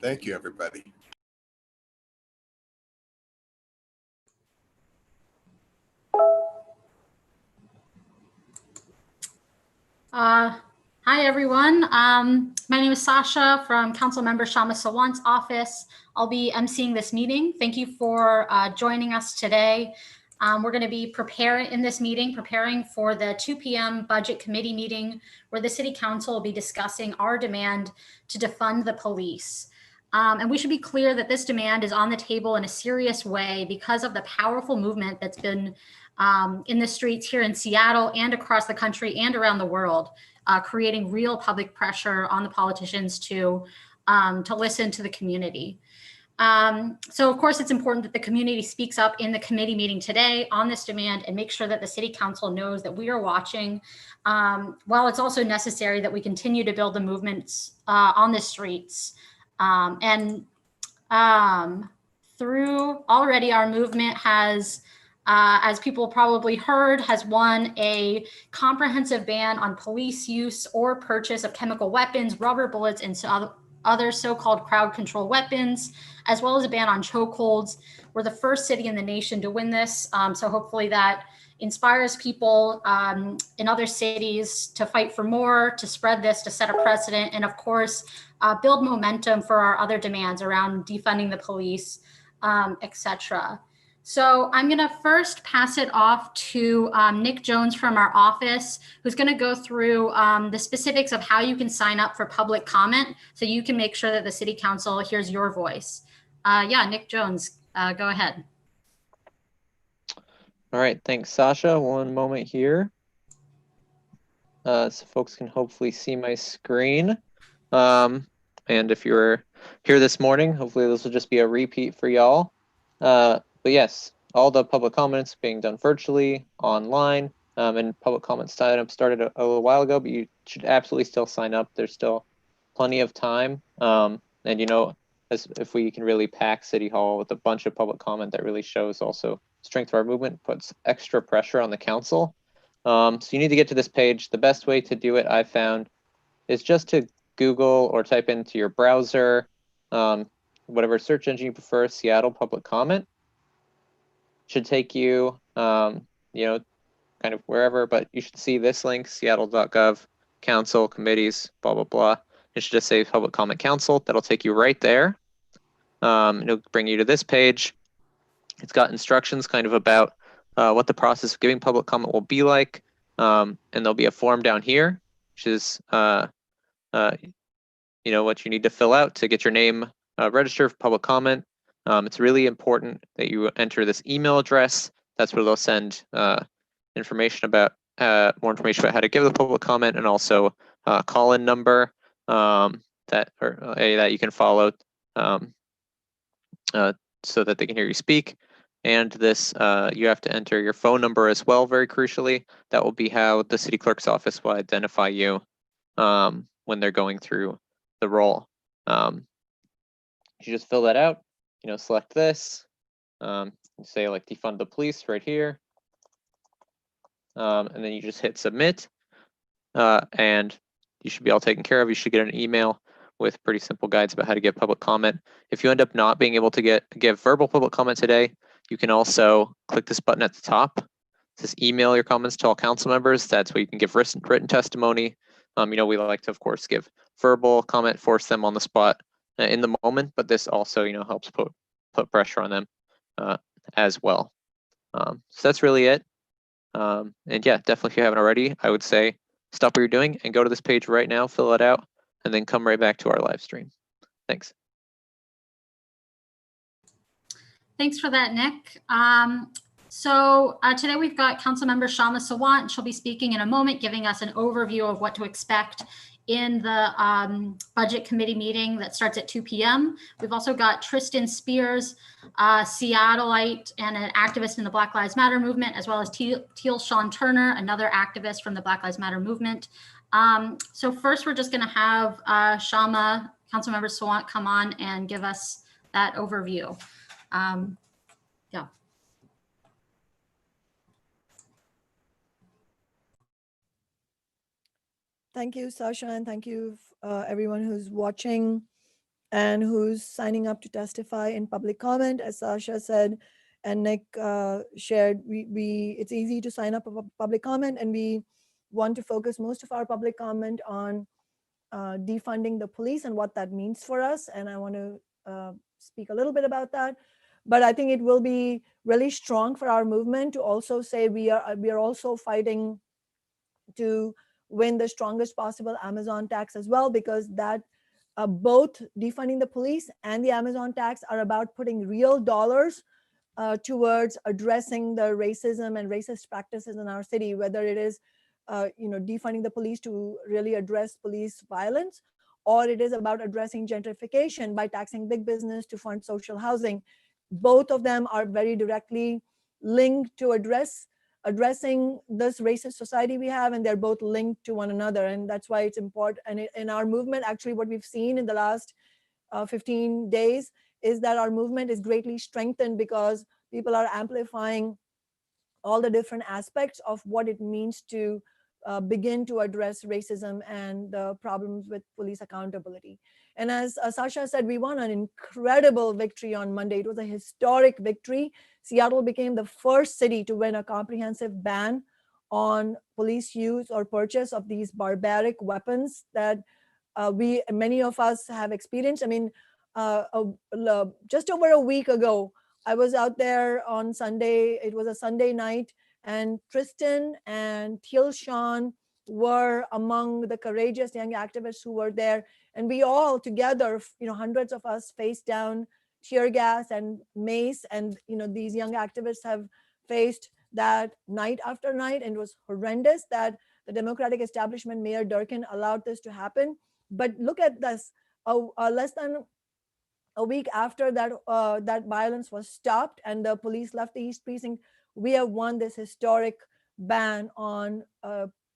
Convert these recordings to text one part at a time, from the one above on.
Thank you, everybody. Hi, everyone. My name is Sasha from Councilmember Shama Sawant's office. I'll be emceeing this meeting. Thank you for joining us today. We're going to be preparing for the 2 p.m. Budget Committee meeting, where the City Council will be discussing our demand to defund the police. And we should be clear that this demand is on the table in a serious way because of the powerful movement that's been in the streets here in Seattle and across the country and around the world, creating real public pressure on the politicians to listen to the community. So of course, it's important that the community speaks up in the committee meeting today on this demand and make sure that the City Council knows that we are watching, while it's also necessary that we continue to build the movements on the streets. Through already our movement has, as people probably heard, has won a comprehensive ban on police use or purchase of chemical weapons, rubber bullets, and other so-called crowd control weapons, as well as a ban on chokeholds. We're the first city in the nation to win this, so hopefully that inspires people in other cities to fight for more, to spread this, to set a precedent, and of course, build momentum for our other demands around defunding the police, etc. So I'm going to first pass it off to Nick Jones from our office, who's going to go through the specifics of how you can sign up for public comment so you can make sure that the City Council hears your voice. Yeah, Nick Jones, go ahead. All right, thanks, Sasha. One moment here. So folks can hopefully see my screen. And if you're here this morning, hopefully this will just be a repeat for y'all. But yes, all the public comments being done virtually, online, and public comments started a little while ago, but you should absolutely still sign up. There's still plenty of time. And you know, as if we can really pack City Hall with a bunch of public comment, that really shows also strength of our movement, puts extra pressure on the council. So you need to get to this page. The best way to do it, I found, is just to Google or type into your browser, whatever search engine you prefer, Seattle public comment. Should take you, you know, kind of wherever, but you should see this link, seattle.gov, council, committees, blah, blah, blah. It should just say public comment council. That'll take you right there. It'll bring you to this page. It's got instructions kind of about what the process of giving public comment will be like. And there'll be a form down here, which is, you know, what you need to fill out to get your name registered for public comment. It's really important that you enter this email address. That's where they'll send information about more information about how to give the public comment, and also call-in number that you can follow so that they can hear you speak. And this, you have to enter your phone number as well, very crucially. That will be how the city clerk's office will identify you when they're going through the roll. You just fill that out, you know, select this, say like defund the police right here. And then you just hit submit, and you should be all taken care of. You should get an email with pretty simple guides about how to give public comment. If you end up not being able to give verbal public comment today, you can also click this button at the top. It says email your comments to all council members. That's where you can give written testimony. You know, we like to, of course, give verbal comment, force them on the spot in the moment, but this also, you know, helps put pressure on them as well. So that's really it. And yeah, definitely if you haven't already, I would say stop what you're doing and go to this page right now, fill it out, and then come right back to our live stream. Thanks. Thanks for that, Nick. So today we've got Councilmember Shama Sawant. She'll be speaking in a moment, giving us an overview of what to expect in the Budget Committee meeting that starts at 2 p.m. We've also got Tristan Spears, Seattleite and an activist in the Black Lives Matter movement, as well as Teal Sean Turner, another activist from the Black Lives Matter movement. So first, we're just going to have Shama, Councilmember Sawant, come on and give us that overview. Yeah. Thank you, Sasha, and thank you everyone who's watching. and who's signing up to testify in public comment. As Sasha said, and Nick shared, it's easy to sign up for public comment, and we want to focus most of our public comment on defunding the police and what that means for us. And I want to speak a little bit about that. But I think it will be really strong for our movement to also say we are also fighting to win the strongest possible Amazon tax as well, because that both defunding the police and the Amazon tax are about putting real dollars towards addressing the racism and racist practices in our city, whether it is defunding the police to really address police violence, or it is about addressing gentrification by taxing big business to fund social housing. Both of them are very directly linked to addressing this racist society we have, and they're both linked to one another. And that's why it's important. And in our movement, actually what we've seen in the last 15 days is that our movement is greatly strengthened because people are amplifying all the different aspects of what it means to begin to address racism and the problems with police accountability. And as Sasha said, we won an incredible victory on Monday. It was a historic victory. Seattle became the first city to win a comprehensive ban on police use or purchase of these barbaric weapons that many of us have experienced. I mean, just over a week ago, I was out there on Sunday. It was a Sunday night, and Tristan and Thiel were among the courageous young activists who were there. And we all together, hundreds of us, faced down tear gas and mace. And, these young activists have faced that night after night. And it was horrendous that the Democratic establishment, Mayor Durkin, allowed this to happen. But look at this, less than a week after that that violence was stopped and the police left the East Precinct, we have won this historic ban on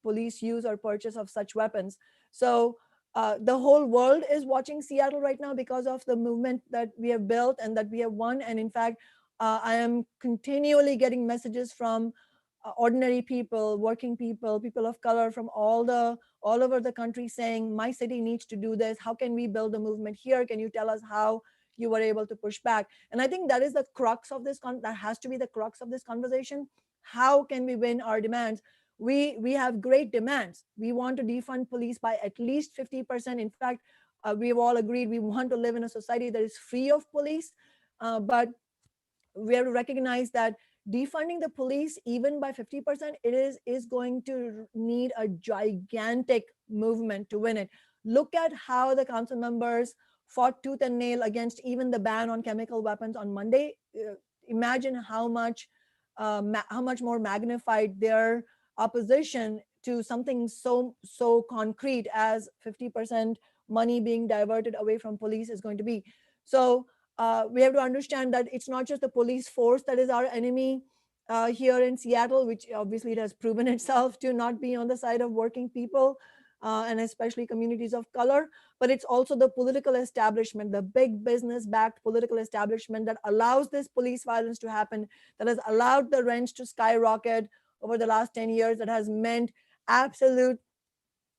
police use or purchase of such weapons. So the whole world is watching Seattle right now because of the movement that we have built and that we have won. And in fact, I am continually getting messages from ordinary people, working people, people of color from all over the country saying, my city needs to do this. How can we build a movement here? Can you tell us how you were able to push back? And I think that is the crux of this, that has to be the crux of this conversation. How can we win our demands? We have great demands. We want to defund police by at least 50%. In fact, we've all agreed we want to live in a society that is free of police. But we have to recognize that defunding the police even by 50%, it is going to need a gigantic movement to win it. Look at how the council members fought tooth and nail against even the ban on chemical weapons on Monday. Imagine how much more magnified their opposition to something so concrete as 50% money being diverted away from police is going to be. So we have to understand that it's not just the police force that is our enemy here in Seattle, which obviously it has proven itself to not be on the side of working people and especially communities of color, but it's also the political establishment, the big business-backed political establishment that allows this police violence to happen, that has allowed the rents to skyrocket over the last 10 years, that has meant absolute,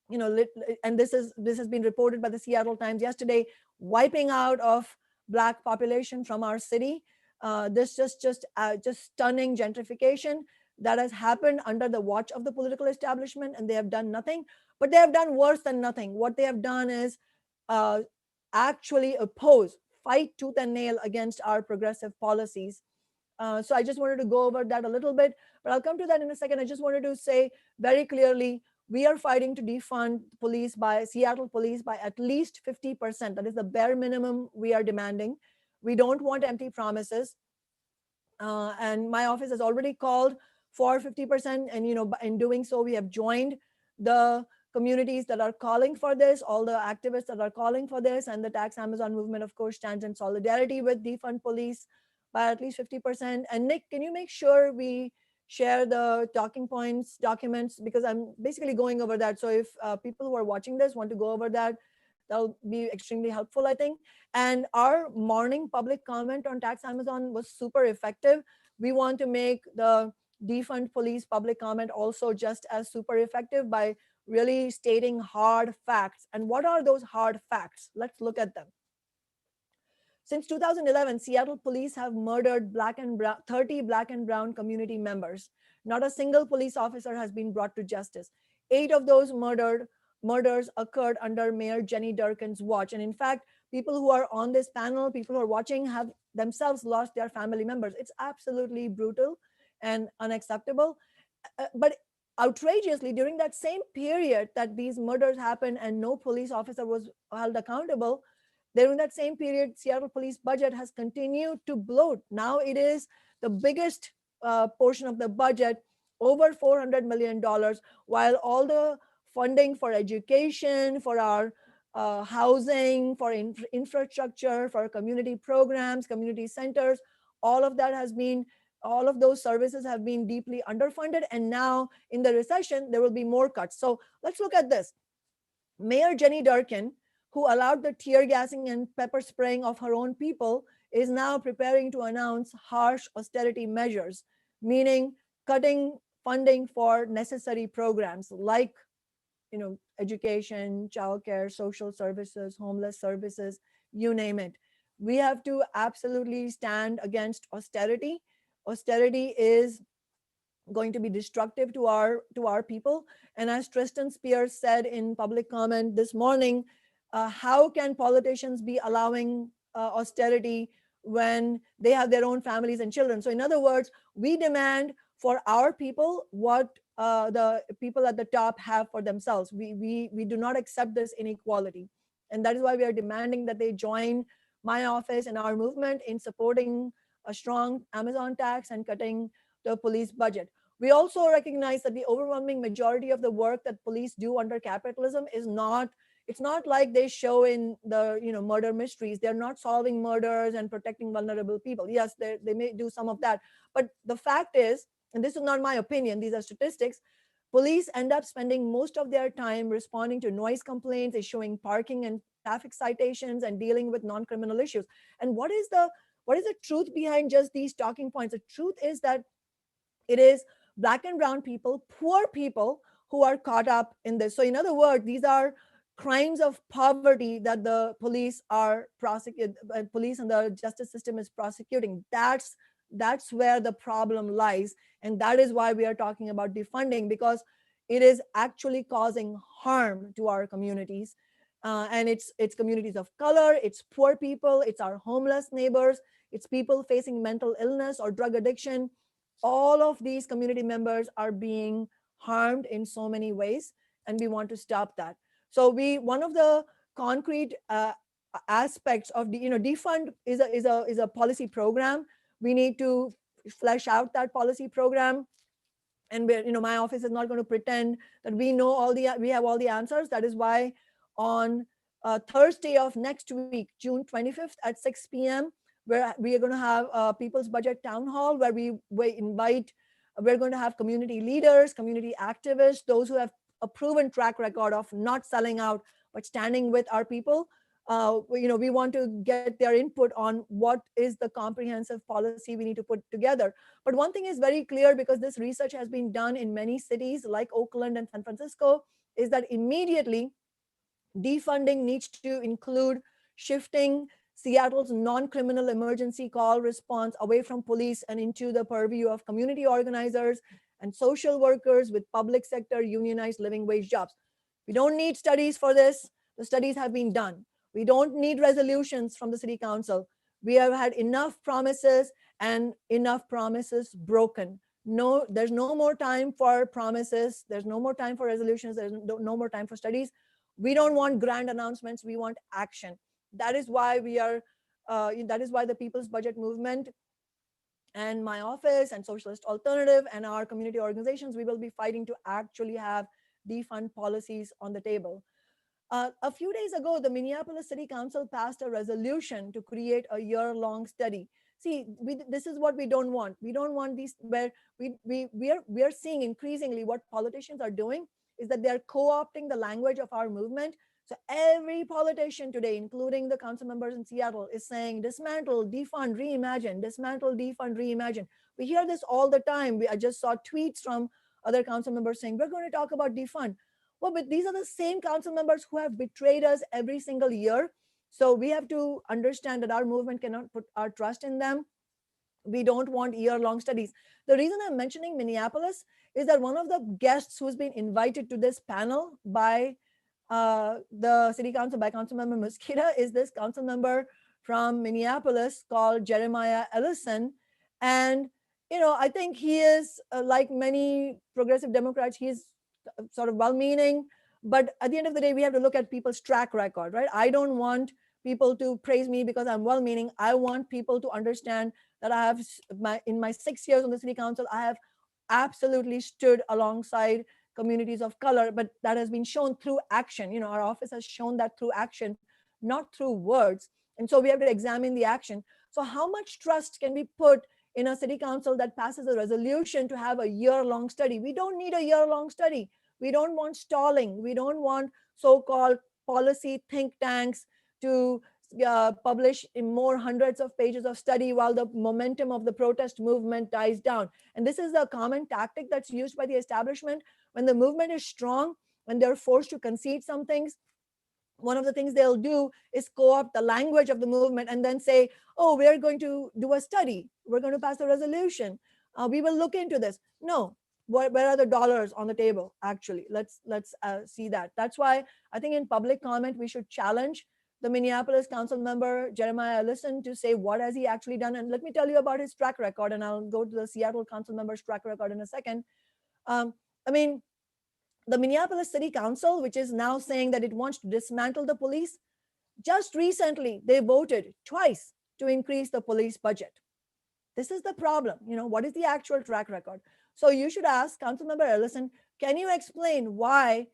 and this has been reported by the Seattle Times yesterday, wiping out of Black population from our city. This just stunning gentrification that has happened under the watch of the political establishment, and they have done nothing. But they have done worse than nothing. What they have done is actually fight tooth and nail against our progressive policies. So I just wanted to go over that a little bit, but I'll come to that in a second. I just wanted to say very clearly, we are fighting to defund Seattle police by at least 50%. That is the bare minimum we are demanding. We don't want empty promises. And my office has already called for 50%. And, in doing so, we have joined the communities that are calling for this, all the activists that are calling for this, and the Tax Amazon movement, of course, stands in solidarity with defund police by at least 50%. And Nick, can you make sure we share the talking points documents, because I'm basically going over that. So if people who are watching this want to go over that, that'll be extremely helpful, I think. And our morning public comment on Tax Amazon was super effective. We want to make the defund police public comment also just as super effective by really stating hard facts. And what are those hard facts? Let's look at them. Since 2011, Seattle police have murdered 30 Black and brown community members. Not a single police officer has been brought to justice. 8 of those murders occurred under Mayor Jenny Durkin's watch. And in fact, people who are on this panel, people who are watching, have themselves lost their family members. It's absolutely brutal and unacceptable. But outrageously, during that same period that these murders happened and no police officer was held accountable, during that same period, Seattle police budget has continued to bloat. Now it is the biggest portion of the budget, over $400 million, while all the funding for education, for our housing, for infrastructure, for community programs, community centers, all of that has been, all of those services have been deeply underfunded. And now in the recession, there will be more cuts. So let's look at this. Mayor Jenny Durkin, who allowed the tear gassing and pepper spraying of her own people, is now preparing to announce harsh austerity measures, meaning cutting funding for necessary programs like, education, childcare, social services, homeless services, you name it. We have to absolutely stand against austerity. Austerity is going to be destructive to our people. And as Tristan Spears said in public comment this morning, how can politicians be allowing austerity when they have their own families and children? So in other words, we demand for our people what the people at the top have for themselves. We do not accept this inequality. And that is why we are demanding that they join my office and our movement in supporting a strong Amazon tax and cutting the police budget. We also recognize that the overwhelming majority of the work that police do under capitalism is not, it's not like they show in the murder mysteries. They're not solving murders and protecting vulnerable people. Yes, they may do some of that. But the fact is, and this is not my opinion, these are statistics, police end up spending most of their time responding to noise complaints, issuing parking and traffic citations, and dealing with non-criminal issues. And what is the truth behind just these talking points? The truth is that it is Black and brown people, poor people, who are caught up in this. So in other words, these are crimes of poverty that the police are police and the justice system is prosecuting. That's where the problem lies. And that is why we are talking about defunding, because it is actually causing harm to our communities. And it's communities of color, it's poor people, it's our homeless neighbors, it's people facing mental illness or drug addiction. All of these community members are being harmed in so many ways, and we want to stop that. So one of the concrete aspects of the defund is a policy program. We need to flesh out that policy program, and my office is not going to pretend that we have all the answers. That is why on Thursday of next week, June 25th at 6 p.m. where we are going to have a People's Budget Town Hall, where we're going to have community leaders, community activists, those who have a proven track record of not selling out, but standing with our people. We want to get their input on what is the comprehensive policy we need to put together. But one thing is very clear, because this research has been done in many cities like Oakland and San Francisco, is that immediately defunding needs to include shifting Seattle's non-criminal emergency call response away from police and into the purview of community organizers and social workers with public sector unionized living wage jobs. We don't need studies for this. The studies have been done. We don't need resolutions from the city council. We have had enough promises and enough promises broken. No, there's no more time for promises. There's no more time for resolutions. There's no more time for studies. We don't want grand announcements. We want action. That is why that is why the People's Budget Movement and my office and Socialist Alternative and our community organizations, we will be fighting to actually have defund policies on the table. A few days ago, the Minneapolis City Council passed a resolution to create a year-long study. See, this is what we don't want. We don't want these where we are seeing increasingly what politicians are doing is that they're co-opting the language of our movement. So every politician today, including the council members in Seattle, is saying dismantle, defund, reimagine, dismantle, defund, reimagine. We hear this all the time. I just saw tweets from other council members saying, we're going to talk about defund. Well, but these are the same council members who have betrayed us every single year. So we have to understand that our movement cannot put our trust in them. We don't want year-long studies. The reason I'm mentioning Minneapolis is that one of the guests who's been invited to this panel by the city council, by council member Mosqueda, is this council member from Minneapolis called Jeremiah Ellison. And, I think he is like many progressive Democrats, he's sort of well-meaning, but at the end of the day, we have to look at people's track record, right? I don't want people to praise me because I'm well-meaning. I want people to understand that I have in my 6 years on the city council, I have absolutely stood alongside communities of color, but that has been shown through action. Our office has shown that through action, not through words. And so we have to examine the action. So how much trust can we put in a city council that passes a resolution to have a year-long study? We don't need a year-long study. We don't want stalling. We don't want so-called policy think tanks to publish in more hundreds of pages of study while the momentum of the protest movement dies down. And this is a common tactic that's used by the establishment. When the movement is strong, when they're forced to concede some things, one of the things they'll do is co-opt the language of the movement and then say, oh, we're going to do a study. We're going to pass a resolution. We will look into this. No, where are the dollars on the table? Actually, let's see that. That's why I think in public comment, we should challenge the Minneapolis council member, Jeremiah Ellison, to say what has he actually done. And let me tell you about his track record, and I'll go to the Seattle council member's track record in a second. The Minneapolis City Council, which is now saying that it wants to dismantle the police, just recently, they voted twice to increase the police budget. This is the problem. What is the actual track record? So you should ask Councilmember Ellison, can you explain why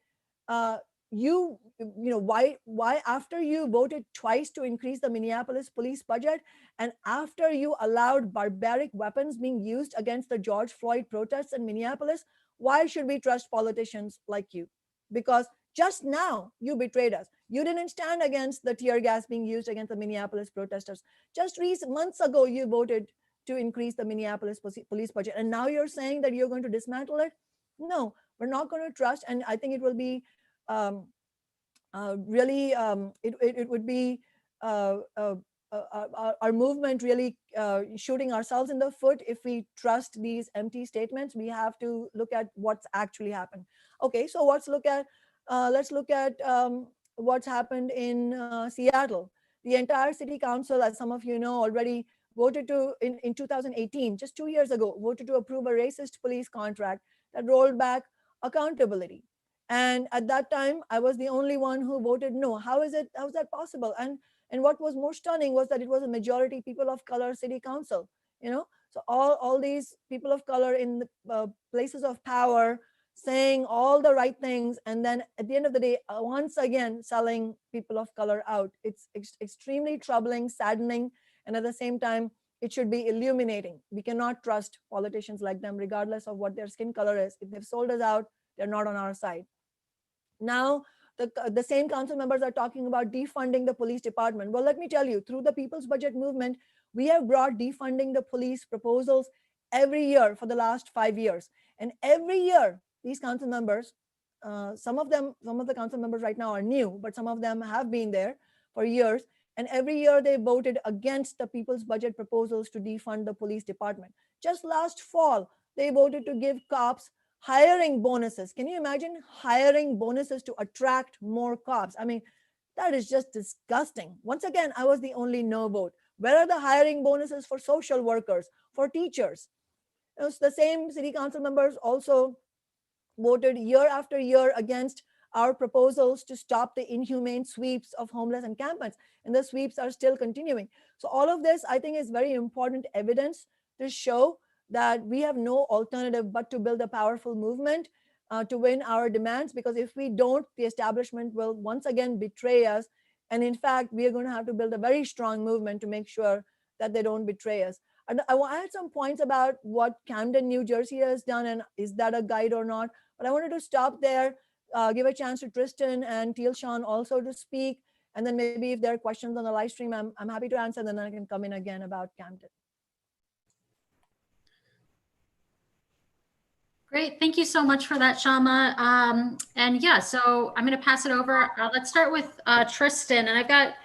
why after you voted twice to increase the Minneapolis police budget, and after you allowed barbaric weapons being used against the George Floyd protests in Minneapolis, why should we trust politicians like you? Because just now you betrayed us. You didn't stand against the tear gas being used against the Minneapolis protesters. Just months ago, you voted to increase the Minneapolis police budget. And now you're saying that you're going to dismantle it? No, we're not going to trust. And I think it will be it would be our movement really shooting ourselves in the foot if we trust these empty statements. We have to look at what's actually happened. Okay, so let's look at what's happened in Seattle. The entire city council, as some of you know, already voted to, in 2018, just 2 years ago, voted to approve a racist police contract that rolled back accountability. And at that time, I was the only one who voted no. How is that possible? And what was more stunning was that it was a majority people of color city council. So all these people of color in the places of power saying all the right things, and then at the end of the day, once again selling people of color out. It's extremely troubling, saddening, and at the same time, it should be illuminating. We cannot trust politicians like them, regardless of what their skin color is. If they've sold us out, they're not on our side. Now, the same council members are talking about defunding the police department. Well, let me tell you, through the People's Budget Movement, we have brought defunding the police proposals every year for the last 5 years. And every year, these council members, some of the council members right now are new, but some of them have been there for years. And every year they voted against the People's Budget proposals to defund the police department. Just last fall, they voted to give cops hiring bonuses. Can you imagine hiring bonuses to attract more cops? I mean, that is just disgusting. Once again, I was the only no vote. Where are the hiring bonuses for social workers, for teachers? It was the same city council members also voted year after year against our proposals to stop the inhumane sweeps of homeless encampments. And the sweeps are still continuing. So all of this, I think, is very important evidence to show that we have no alternative but to build a powerful movement to win our demands, because if we don't, the establishment will once again betray us. And in fact, we are going to have to build a very strong movement to make sure that they don't betray us. And I had some points about what Camden, New Jersey has done, and is that a guide or not? But I wanted to stop there, give a chance to Tristan and Teal Sean also to speak. And then maybe if there are questions on the live stream, I'm happy to answer, then I can come in again about Camden. Great, thank you so much for that, Shama. And yeah, so I'm going to pass it over. Let's start with Tristan, and I've got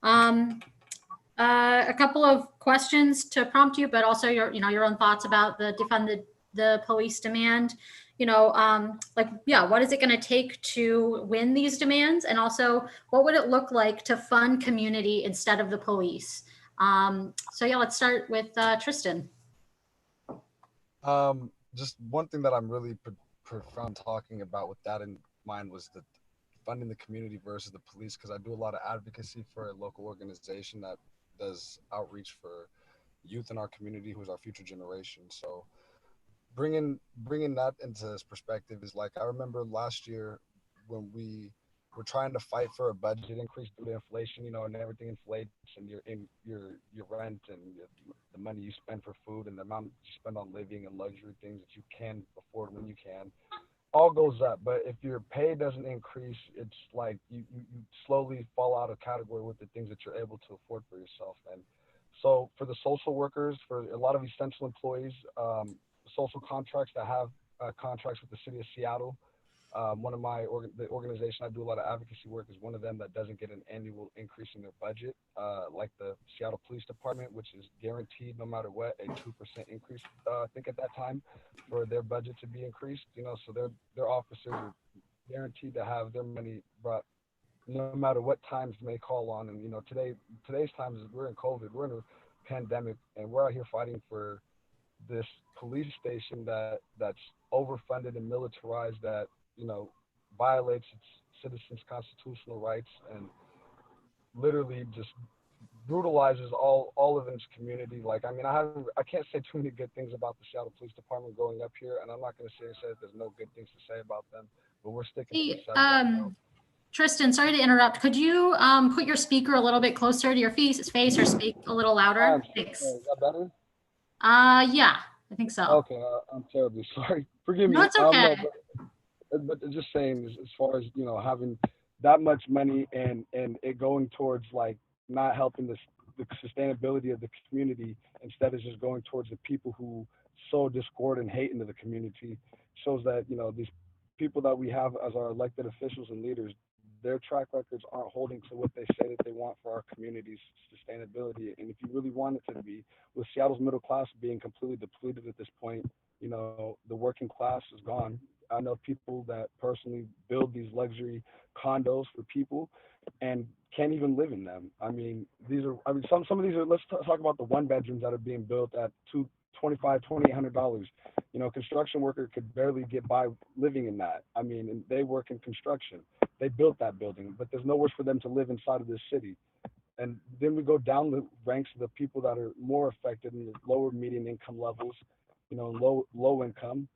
A couple of questions to prompt you, but also your own thoughts about the defund the police demand. What is it going to take to win these demands, and also what would it look like to fund community instead of the police? Let's start with Tristan. Just one thing that I'm really profound talking about with that in mind was the funding the community versus the police, because I do a lot of advocacy for a local organization that does outreach for youth in our community, who's our future generation. So bringing that into this perspective is like, I remember last year when we were trying to fight for a budget increase due to inflation, and everything inflates, and your rent and the money you spend for food and the amount you spend on living and luxury things that you can afford when you can, all goes up. But if your pay doesn't increase, it's like you slowly fall out of category with the things that you're able to afford for yourself. And so for the social workers, for a lot of essential employees, social contracts that have contracts with the city of Seattle, one of the organization I do a lot of advocacy work is one of them that doesn't get an annual increase in their budget, like the Seattle Police Department, which is guaranteed no matter what a 2% increase. I think at that time for their budget to be increased. So their officers are guaranteed to have their money brought no matter what times may call on. And today's times, we're in COVID, we're in a pandemic, and we're out here fighting for this police station that's overfunded and militarized, that violates its citizens' constitutional rights and literally just brutalizes all of its community. Like, I mean, I can't say too many good things about the Seattle Police Department growing up here, and I'm not going to say that there's no good things to say about them, but we're sticking to the subject. Tristan, sorry to interrupt. Could you put your speaker a little bit closer to your face or speak a little louder? Thanks. Is that better? Yeah, I think so. Okay, I'm terribly sorry. Forgive me. No, it's okay. But just saying, as far as having that much money and it going towards like not helping the sustainability of the community, instead of just going towards the people who sow discord and hate into the community, shows that these people that we have as our elected officials and leaders, their track records aren't holding to what they say that they want for our community's sustainability. And if you really want it to be, with Seattle's middle class being completely depleted at this point, the working class is gone. I know people that personally build these luxury condos for people and can't even live in them. I mean, some of these are, let's talk about the one bedrooms that are being built at $2,800. Construction worker could barely get by living in that. I mean, and they work in construction. They built that building, but there's nowhere for them to live inside of this city. And then we go down the ranks of the people that are more affected in the lower median income levels, low income,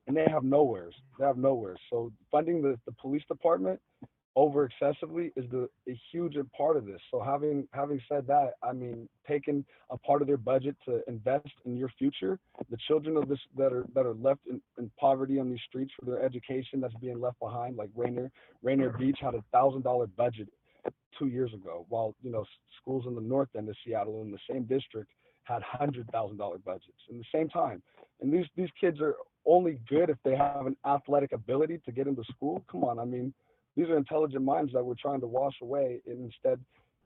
and they have nowheres. So funding the police department over excessively is a huge part of this. So having said that, I mean, taking a part of their budget to invest in your future, the children of this that are left in poverty on these streets for their education that's being left behind, like Rainier Beach had $1,000 budget 2 years ago, while schools in the north end of Seattle in the same district had $100,000 budgets in the same time. And these kids are only good if they have an athletic ability to get into school. Come on, I mean, these are intelligent minds that we're trying to wash away, and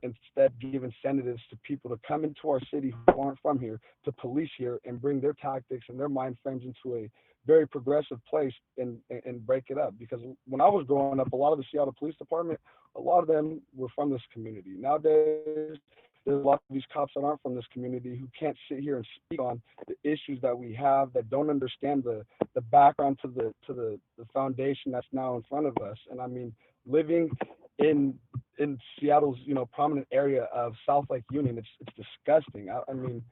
instead give incentives to people to come into our city who aren't from here, to police here and bring their tactics and their mind frames into a very progressive place and break it up. Because when I was growing up, a lot of the Seattle Police Department, a lot of them were from this community. Nowadays, there's a lot of these cops that aren't from this community who can't sit here and speak on the issues that we have, that don't understand the background to the foundation that's now in front of us. And I mean, living in Seattle's prominent area of South Lake Union, it's disgusting. I mean,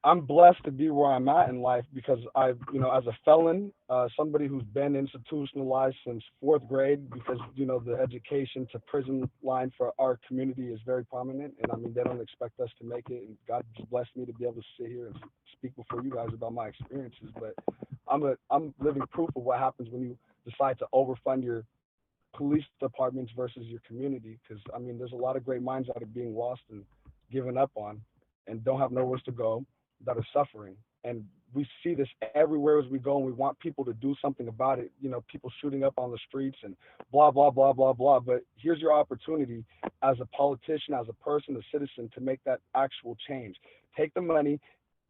I'm blessed to be where I'm at in life, because I've, as a felon, somebody who's been institutionalized since 4th grade, because, the education to prison line for our community is very prominent. And I mean, they don't expect us to make it. And God just blessed me to be able to sit here and speak before you guys about my experiences. But I'm living proof of what happens when you decide to overfund your police departments versus your community. Because I mean, there's a lot of great minds that are being lost and given up on, and don't have nowhere to go, that are suffering. And we see this everywhere as we go, and we want people to do something about it. You know, people shooting up on the streets and blah, blah, blah, blah, blah. But here's your opportunity as a politician, as a person, a citizen, to make that actual change. Take the money,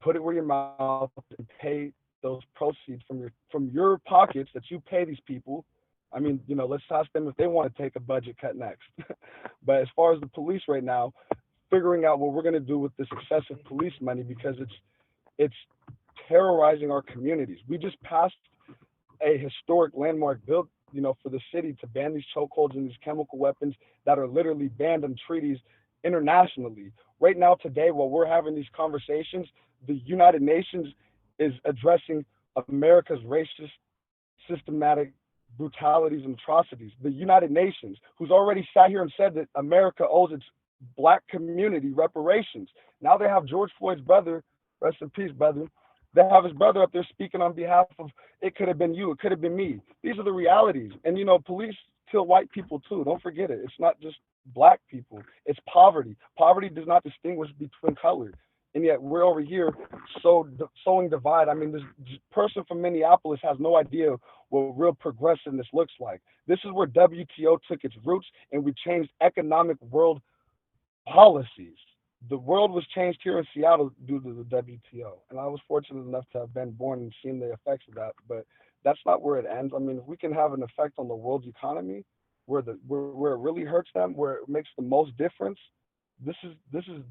put it where your mouth, and pay those proceeds from your pockets that you pay these people. I mean, you know, let's ask them if they want to take a budget cut next. But as far as the police right now, figuring out what we're going to do with this excessive police money, because it's terrorizing our communities. We just passed a historic landmark bill, you know, for the city to ban these chokeholds and these chemical weapons that are literally banned in treaties internationally. Right now, today, while we're having these conversations, the United Nations is addressing America's racist, systematic brutalities and atrocities. The United Nations, who's already sat here and said that America owes its black community reparations. Now they have George Floyd's brother, rest in peace, brother. They have his brother up there speaking on behalf of, it could have been you, it could have been me. These are the realities. And, you know, police kill white people too. Don't forget it. It's not just black people. It's poverty. Poverty does not distinguish between color. And yet we're over here sowing divide. I mean, this person from Minneapolis has no idea what real progressiveness looks like. This is where WTO took its roots, and we changed economic world policies. The world was changed here in Seattle due to the WTO. And I was fortunate enough to have been born and seen the effects of that. But that's not where it ends. I mean, if we can have an effect on the world's economy where it really hurts them, where it makes the most difference, this is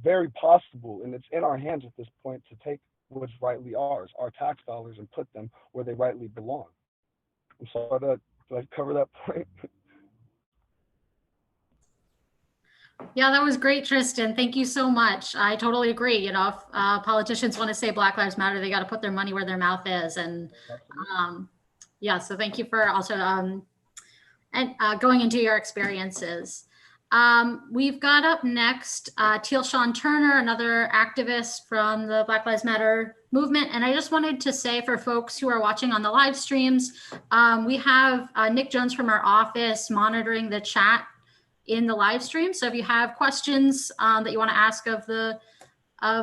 very possible, and it's in our hands at this point to take what's rightly ours, our tax dollars, and put them where they rightly belong. I'm sorry, did I cover that point? Yeah, that was great, Tristan. Thank you so much. I totally agree. You know, if politicians want to say Black Lives Matter, they got to put their money where their mouth is. And yeah, so thank you for also going into your experiences. We've got up next Teal Sean Turner, another activist from the Black Lives Matter movement. And I just wanted to say for folks who are watching on the live streams, we have Nick Jones from our office monitoring the chat in the live stream. So if you have questions that you want to ask of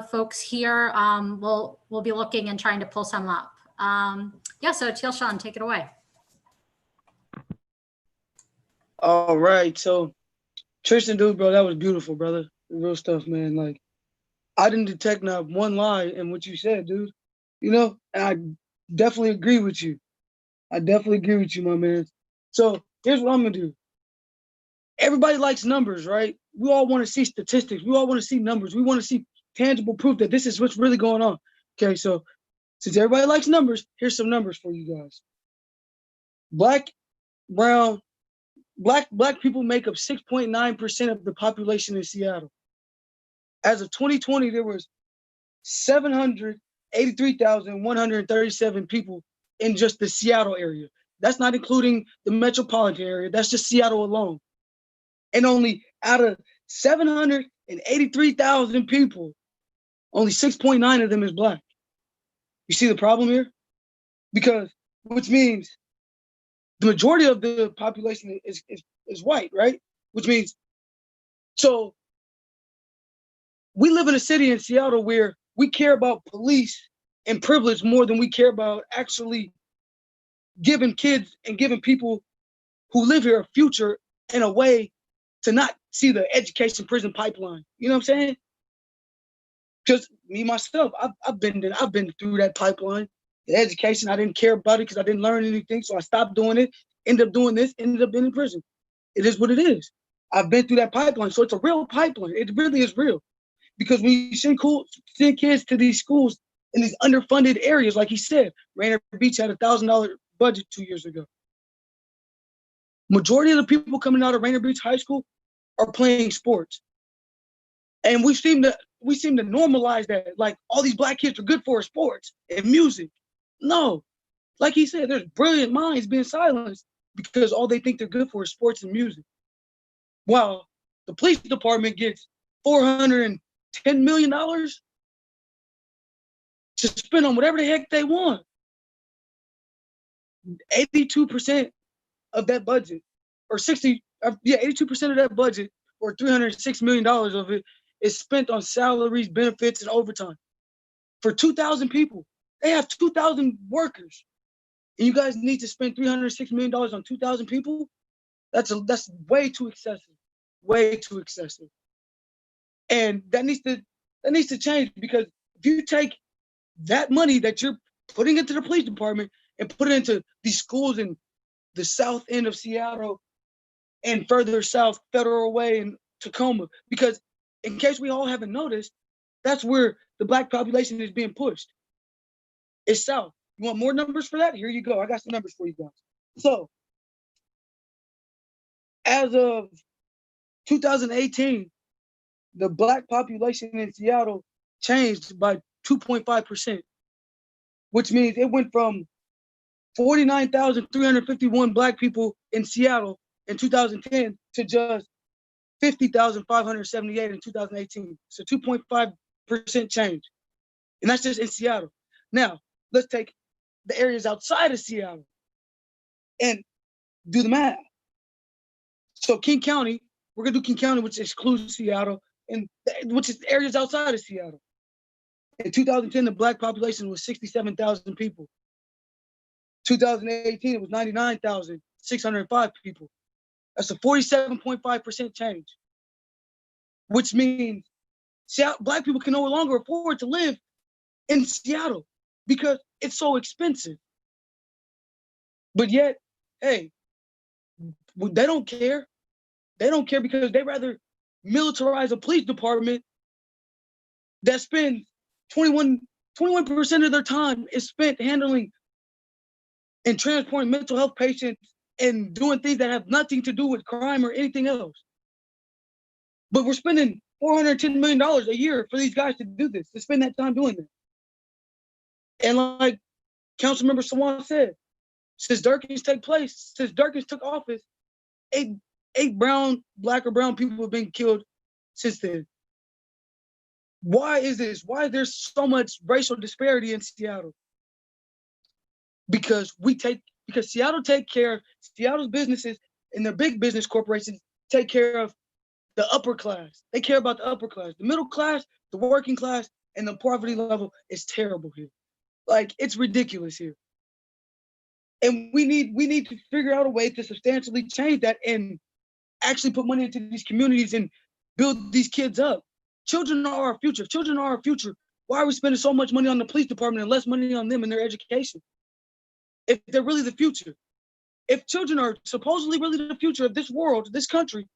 folks here, we'll be looking and trying to pull some up. Yeah, so Teal Sean, take it away. All right, so Tristan, dude, bro, that was beautiful, brother. Real stuff, man. Like, I didn't detect not one lie in what you said, dude. You know, and I definitely agree with you. I definitely agree with you, my man. So here's what I'm gonna do. Everybody likes numbers, right? We all want to see statistics. We all want to see numbers. We want to see tangible proof that this is what's really going on. Okay, so since everybody likes numbers, here's some numbers for you guys. Black people make up 6.9% of the population in Seattle. As of 2020, there was 783,137 people in just the Seattle area. That's not including the metropolitan area. That's just Seattle alone. And only out of 783,000 people, only 6.9 of them is Black. You see the problem here? Because, which means the majority of the population is white, right? Which means, so we live in a city in Seattle where we care about police and privilege more than we care about actually giving kids and giving people who live here a future in a way to not see the education prison pipeline. You know what I'm saying? Because me, myself, I've been through that pipeline. The education, I didn't care about it because I didn't learn anything. So I stopped doing it, ended up doing this, ended up being in prison. It is what it is. I've been through that pipeline. So it's a real pipeline. It really is real. Because when you send kids to these schools in these underfunded areas, like he said, Rainier Beach had $1,000 budget 2 years ago. Majority of the people coming out of Rainier Beach High School are playing sports. And we seem to normalize that, like all these Black kids are good for sports and music. No, like he said, there's brilliant minds being silenced because all they think they're good for is sports and music. While the police department gets $410 million to spend on whatever the heck they want. 82% of that budget, or 82% of that budget, or $306 million of it, is spent on salaries, benefits, and overtime for 2,000 people. They have 2,000 workers, and you guys need to spend $306 million on 2,000 people. That's way too excessive, way too excessive. And that needs to change, because if you take that money that you're putting into the police department and put it into these schools in the south end of Seattle and further south, Federal Way and Tacoma, because in case we all haven't noticed, that's where the Black population is being pushed. It's south. You want more numbers for that? Here you go. I got some numbers for you guys. So, as of 2018, the Black population in Seattle changed by 2.5%, which means it went from 49,351 Black people in Seattle in 2010 to just 50,578 in 2018. So 2.5% change. And that's just in Seattle. Now, let's take the areas outside of Seattle and do the math. So King County, we're gonna do King County, which excludes Seattle, and which is areas outside of Seattle. In 2010, the Black population was 67,000 people. 2018, it was 99,605 people. That's a 47.5% change, which means Black people can no longer afford to live in Seattle because it's so expensive. But yet, hey, they don't care. They don't care because they rather militarize a police department that spends 21% of their time is spent handling and transporting mental health patients and doing things that have nothing to do with crime or anything else. But we're spending $410 million a year for these guys to do this, to spend that time doing this. And like Councilmember Sawant said, since Durkins took office, eight Black or brown people have been killed since then. Why is this? Why is there so much racial disparity in Seattle? Because Seattle take care of Seattle's businesses, and their big business corporations take care of the upper class. They care about the upper class. The middle class, the working class, and the poverty level is terrible here. Like, it's ridiculous here. And we need to figure out a way to substantially change that and actually put money into these communities and build these kids up. Children are our future. Children are our future. Why are we spending so much money on the police department and less money on them and their education? If they're really the future. If children are supposedly really the future of this world, this country,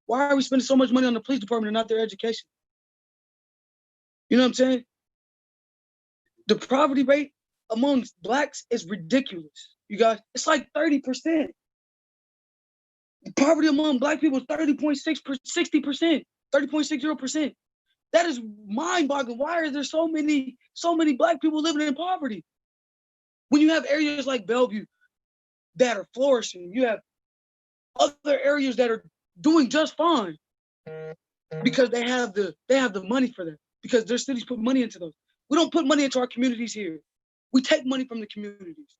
why are we spending so much money on the police department and not their education? You know what I'm saying? The poverty rate amongst Blacks is ridiculous. You guys, it's like 30%. The poverty among Black people is 60%, 30.60%. That is mind-boggling. Why are there so many Black people living in poverty? When you have areas like Bellevue that are flourishing, you have other areas that are doing just fine because they have the money for that, because their cities put money into those. We don't put money into our communities here. We take money from the communities.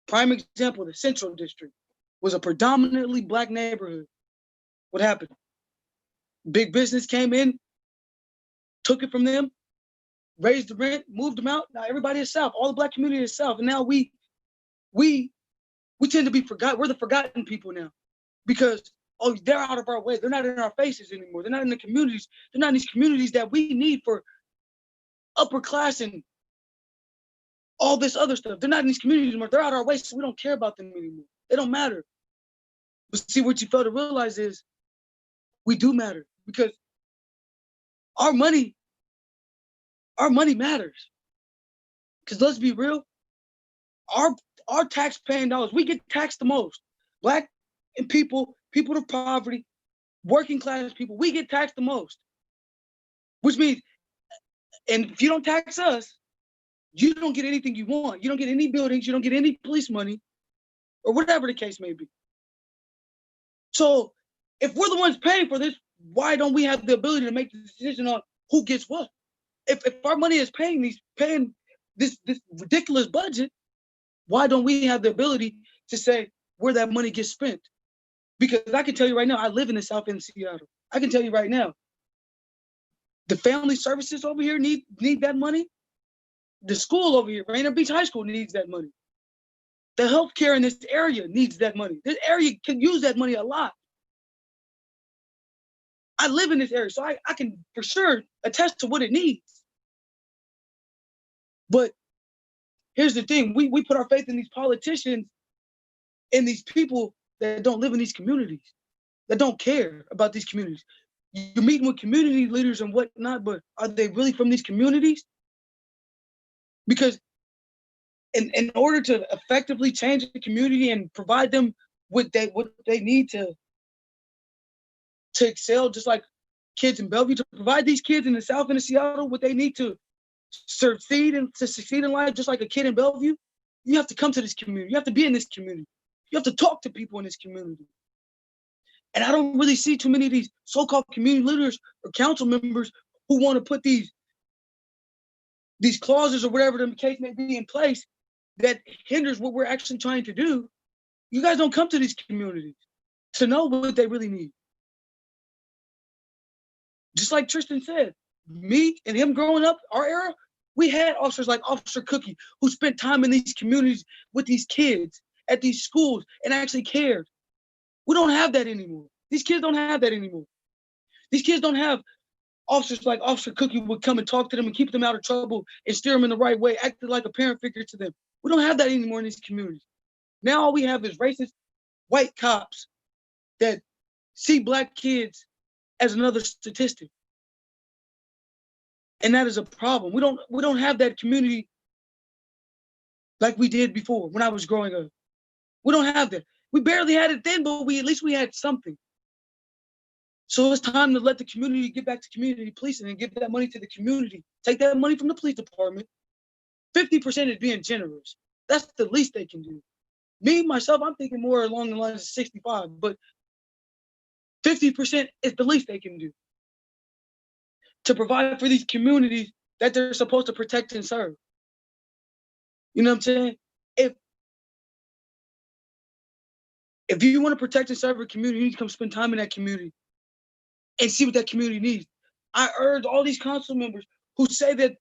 Prime example, the Central District was a predominantly Black neighborhood. What happened? Big business came in, took it from them, raised the rent, moved them out. Now everybody is South. All the Black community is South. And now we tend to be forgotten. We're the forgotten people now because, oh, they're out of our way. They're not in our faces anymore. They're not in the communities. They're not in these communities that we need for upper class and all this other stuff. They're not in these communities anymore. They're out of our way, so we don't care about them anymore. They don't matter. But see, what you fail to realize is we do matter, because our money matters. Because let's be real, our tax-paying dollars, we get taxed the most. Black and people of poverty, working class people, we get taxed the most. Which means, and if you don't tax us, you don't get anything you want. You don't get any buildings, you don't get any police money, or whatever the case may be. So if we're the ones paying for this, why don't we have the ability to make the decision on who gets what? If our money is paying this ridiculous budget, why don't we have the ability to say where that money gets spent? Because I can tell you right now, I live in the South End of Seattle. I can tell you right now, the family services over here need that money. The school over here, Rainier Beach High School, needs that money. The healthcare in this area needs that money. This area can use that money a lot. I live in this area, so I can for sure attest to what it needs. But here's the thing, we put our faith in these politicians and these people that don't live in these communities, that don't care about these communities. You're meeting with community leaders and whatnot, but are they really from these communities? Because in order to effectively change the community and provide them what they need to excel, just like kids in Bellevue, to provide these kids in the South and in Seattle what they need to succeed in life, just like a kid in Bellevue, you have to come to this community. You have to be in this community. You have to talk to people in this community. And I don't really see too many of these so-called community leaders or council members who want to put these clauses or whatever the case may be in place that hinders what we're actually trying to do. You guys don't come to these communities to know what they really need. Just like Tristan said, me and him growing up, our era, we had officers like Officer Cookie who spent time in these communities with these kids at these schools and actually cared. We don't have that anymore. These kids don't have that anymore. These kids don't have officers like Officer Cookie who would come and talk to them and keep them out of trouble and steer them in the right way, acting like a parent figure to them. We don't have that anymore in these communities. Now all we have is racist white cops that see Black kids as another statistic. And that is a problem. We don't have that community like we did before when I was growing up. We don't have that. We barely had it then, but at least we had something. So it's time to let the community get back to community policing and give that money to the community. Take that money from the police department. 50% is being generous. That's the least they can do. Me, myself, I'm thinking more along the lines of 65, but 50% is the least they can do to provide for these communities that they're supposed to protect and serve. You know what I'm saying? If you want to protect and serve a community, you need to come spend time in that community and see what that community needs. I urge all these council members who say that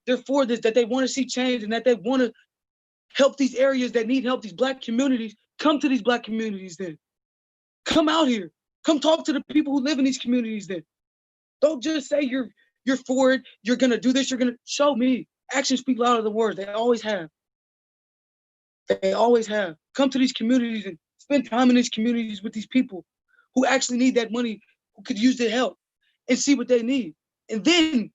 they're for this, that they want to see change and that they want to help these areas that need help, these Black communities, come to these Black communities then. Come out here. Come talk to the people who live in these communities then. Don't just say you're for it, you're gonna do this, you're gonna show me. Actions speak louder than words. They always have. They always have. Come to these communities and spend time in these communities with these people who actually need that money, who could use the help, and see what they need. And then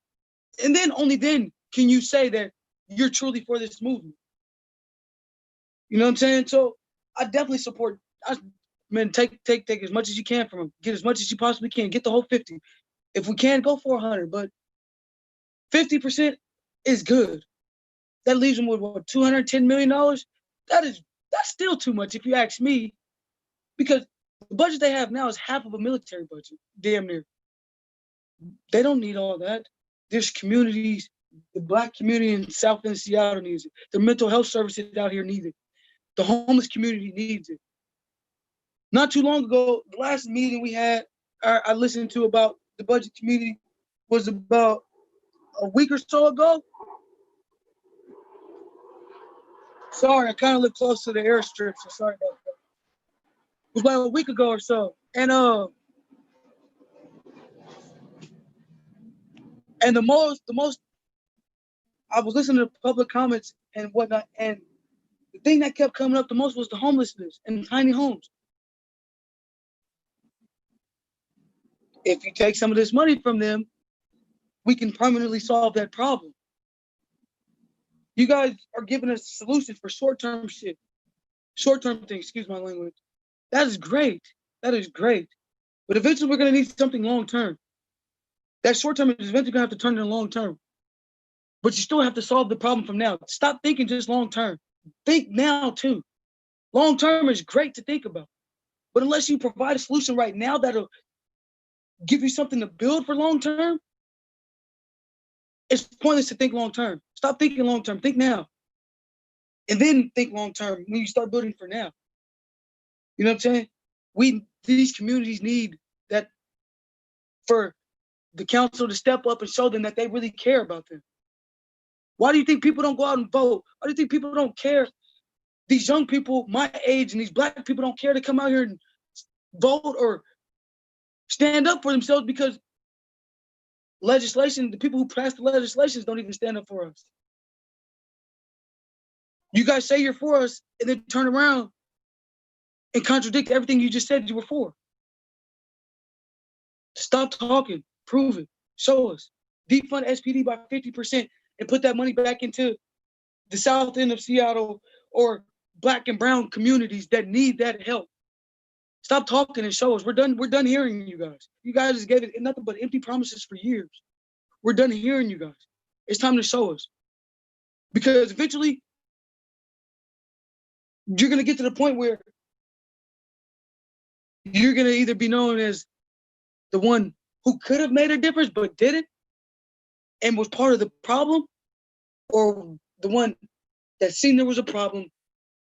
only then can you say that you're truly for this movement. You know what I'm saying? So I definitely support. Man, take as much as you can from them. Get as much as you possibly can. Get the whole 50. If we can, go 400. But 50% is good. That leaves them with what, $210 million? That's still too much if you ask me, because the budget they have now is half of a military budget, damn near. They don't need all that. There's communities, the Black community in South End Seattle needs it. The mental health services out here need it. The homeless community needs it. Not too long ago, the last meeting we had, I listened to about the budget committee was about a week or so ago. Sorry, I kind of live close to the airstrip, so sorry about that. It was about a week ago or so. And the most I was listening to public comments and whatnot, and the thing that kept coming up the most was the homelessness and tiny homes. If you take some of this money from them, we can permanently solve that problem. You guys are giving us solutions for short-term shit. Short-term things, excuse my language. That is great. That is great. But eventually we're gonna need something long-term. That short-term is eventually gonna have to turn into long-term. But you still have to solve the problem from now. Stop thinking just long-term. Think now too. Long-term is great to think about. But unless you provide a solution right now that'll give you something to build for long-term, it's pointless to think long-term. Stop thinking long-term, think now. And then think long-term when you start building for now. You know what I'm saying? These communities need that, for the council to step up and show them that they really care about them. Why do you think people don't go out and vote? Why do you think people don't care? These young people my age and these black people don't care to come out here and vote or stand up for themselves because legislation, the people who pass the legislations don't even stand up for us. You guys say you're for us and then turn around and contradict everything you just said you were for. Stop talking, prove it, show us. Defund SPD by 50% and put that money back into the south end of Seattle or black and brown communities that need that help. Stop talking and show us. We're done hearing you guys. You guys just gave it nothing but empty promises for years. We're done hearing you guys. It's time to show us. Because eventually, you're gonna get to the point where you're gonna either be known as the one who could have made a difference but didn't and was part of the problem, or the one that seen there was a problem,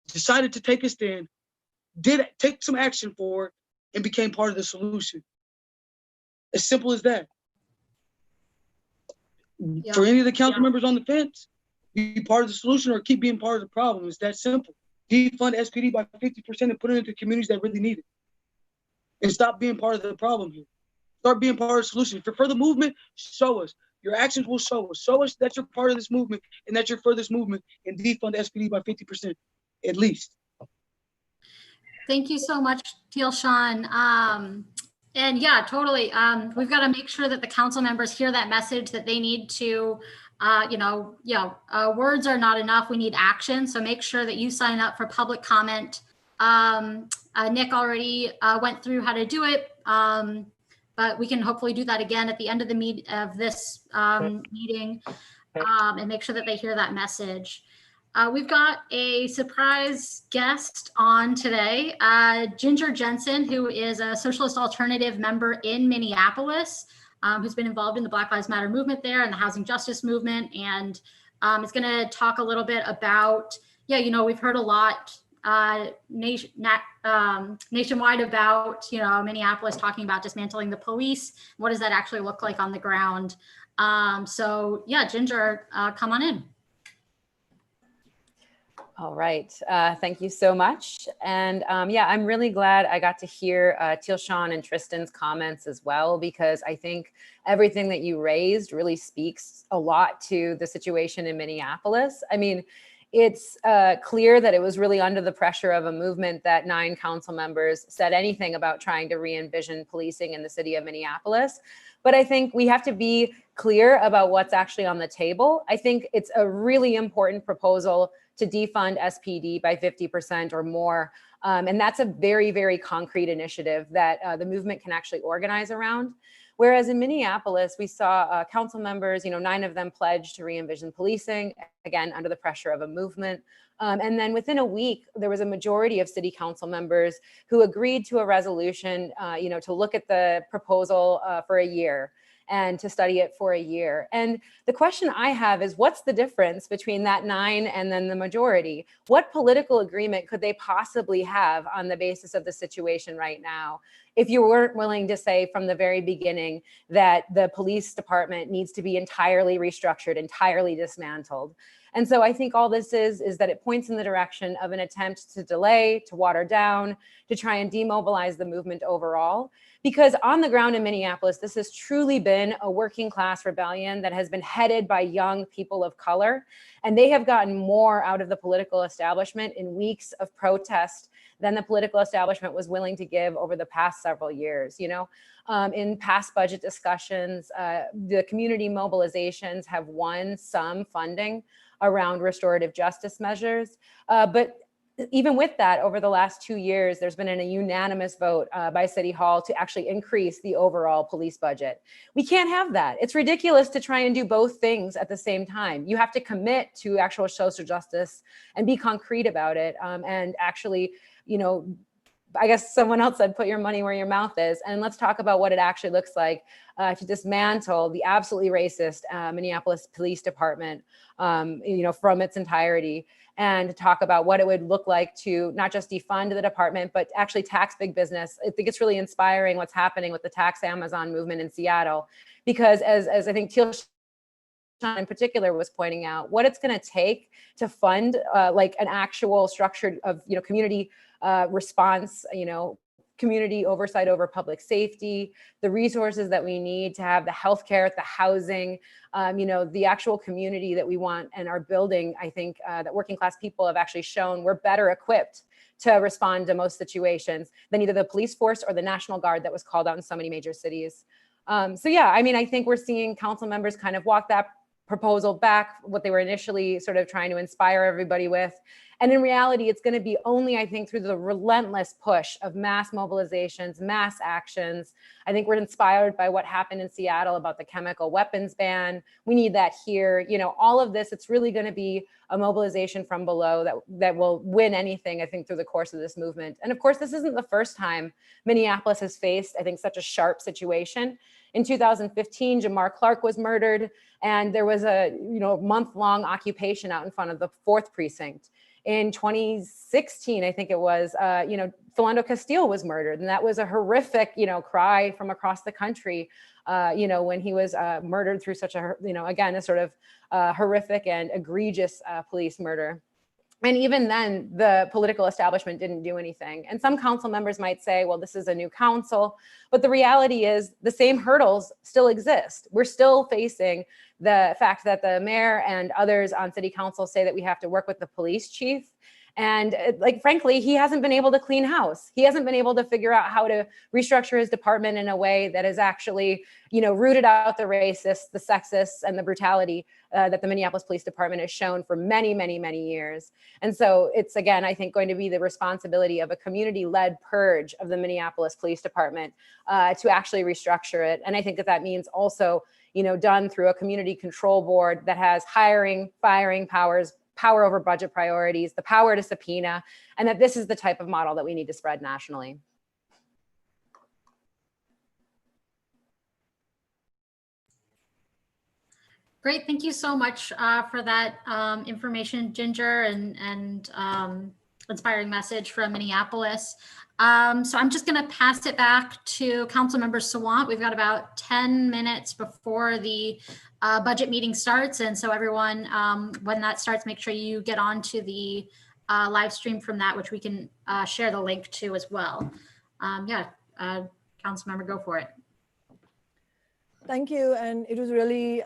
decided to take a stand, did take some action for it, and became part of the solution. As simple as that. Yeah. For any of the council members on the fence, be part of the solution or keep being part of the problem. It's that simple. Defund SPD by 50% and put it into communities that really need it. And stop being part of the problem here. Start being part of the solution. If you're for the movement, show us. Your actions will show us. Show us that you're part of this movement and that you're for this movement, and defund SPD by 50%, at least. Thank you so much, Teal Sean. And yeah, totally. We've got to make sure that the council members hear that message that they need to, words are not enough. We need action. So make sure that you sign up for public comment. Nick already went through how to do it, but we can hopefully do that again at the end of the this meeting and make sure that they hear that message. We've got a surprise guest on today, Ginger Jensen, who is a socialist alternative member in Minneapolis, who's been involved in the Black Lives Matter movement there and the housing justice movement, and is going to talk a little bit about, we've heard a lot nationwide about, Minneapolis talking about dismantling the police. What does that actually look like on the ground? Ginger, come on in. All right. Thank you so much. And I'm really glad I got to hear Teal Sean and Tristan's comments as well, because I think everything that you raised really speaks a lot to the situation in Minneapolis. I mean, it's clear that it was really under the pressure of a movement that 9 council members said anything about trying to re-envision policing in the city of Minneapolis. But I think we have to be clear about what's actually on the table. I think it's a really important proposal to defund SPD by 50% or more. And that's a very, very concrete initiative that the movement can actually organize around. Whereas in Minneapolis, we saw council members, 9 of them pledged to re-envision policing, again, under the pressure of a movement. And then within a week, there was a majority of city council members who agreed to a resolution, to look at the proposal for a year and to study it for a year. And the question I have is, what's the difference between that 9 and then the majority? What political agreement could they possibly have on the basis of the situation right now if you weren't willing to say from the very beginning that the police department needs to be entirely restructured, entirely dismantled? And so I think all this is that it points in the direction of an attempt to delay, to water down, to try and demobilize the movement overall. Because on the ground in Minneapolis, this has truly been a working class rebellion that has been headed by young people of color. And they have gotten more out of the political establishment in weeks of protest than the political establishment was willing to give over the past several years. In past budget discussions, the community mobilizations have won some funding around restorative justice measures. But even with that, over the last 2 years, there's been a unanimous vote by City Hall to actually increase the overall police budget. We can't have that. It's ridiculous to try and do both things at the same time. You have to commit to actual social justice and be concrete about it. And actually, I guess someone else said, put your money where your mouth is. And let's talk about what it actually looks like to dismantle the absolutely racist Minneapolis Police Department, from its entirety, and to talk about what it would look like to not just defund the department, but actually tax big business. I think it's really inspiring what's happening with the tax Amazon movement in Seattle, because as I think Teal in particular was pointing out, what it's going to take to fund like an actual structured of, community response, community oversight over public safety, the resources that we need to have, the healthcare, the housing, the actual community that we want and are building. I think that working class people have actually shown we're better equipped to respond to most situations than either the police force or the National Guard that was called out in so many major cities. So yeah, I mean, I think we're seeing council members kind of walk that proposal back, what they were initially sort of trying to inspire everybody with. And in reality, it's going to be only, I think, through the relentless push of mass mobilizations, mass actions. I think we're inspired by what happened in Seattle about the chemical weapons ban. We need that here. All of this, it's really going to be a mobilization from below that will win anything, I think, through the course of this movement. And of course, this isn't the first time Minneapolis has faced, I think, such a sharp situation. In 2015, Jamar Clark was murdered, and there was a month-long occupation out in front of the 4th precinct. In 2016, I think it was, Philando Castile was murdered, and that was a horrific, cry from across the country, when he was murdered through such a, again, a sort of horrific and egregious police murder. And even then, the political establishment didn't do anything. And some council members might say, well, this is a new council. But the reality is the same hurdles still exist. We're still facing the fact that the mayor and others on city council say that we have to work with the police chief. And frankly, he hasn't been able to clean house. He hasn't been able to figure out how to restructure his department in a way that is actually, rooted out the racists, the sexists, and the brutality that the Minneapolis Police Department has shown for many, many, many years. And so it's, again, I think, going to be the responsibility of a community-led purge of the Minneapolis Police Department to actually restructure it. And I think that means also, done through a community control board that has hiring, firing powers, power over budget priorities, the power to subpoena, and that this is the type of model that we need to spread nationally. Great, thank you so much for that information, Ginger, and inspiring message from Minneapolis. So I'm just going to pass it back to Councilmember Sawant. We've got about 10 minutes before the budget meeting starts. And so everyone, when that starts, make sure you get onto the live stream from that, which we can share the link to as well. Councilmember, go for it. Thank you. And it was really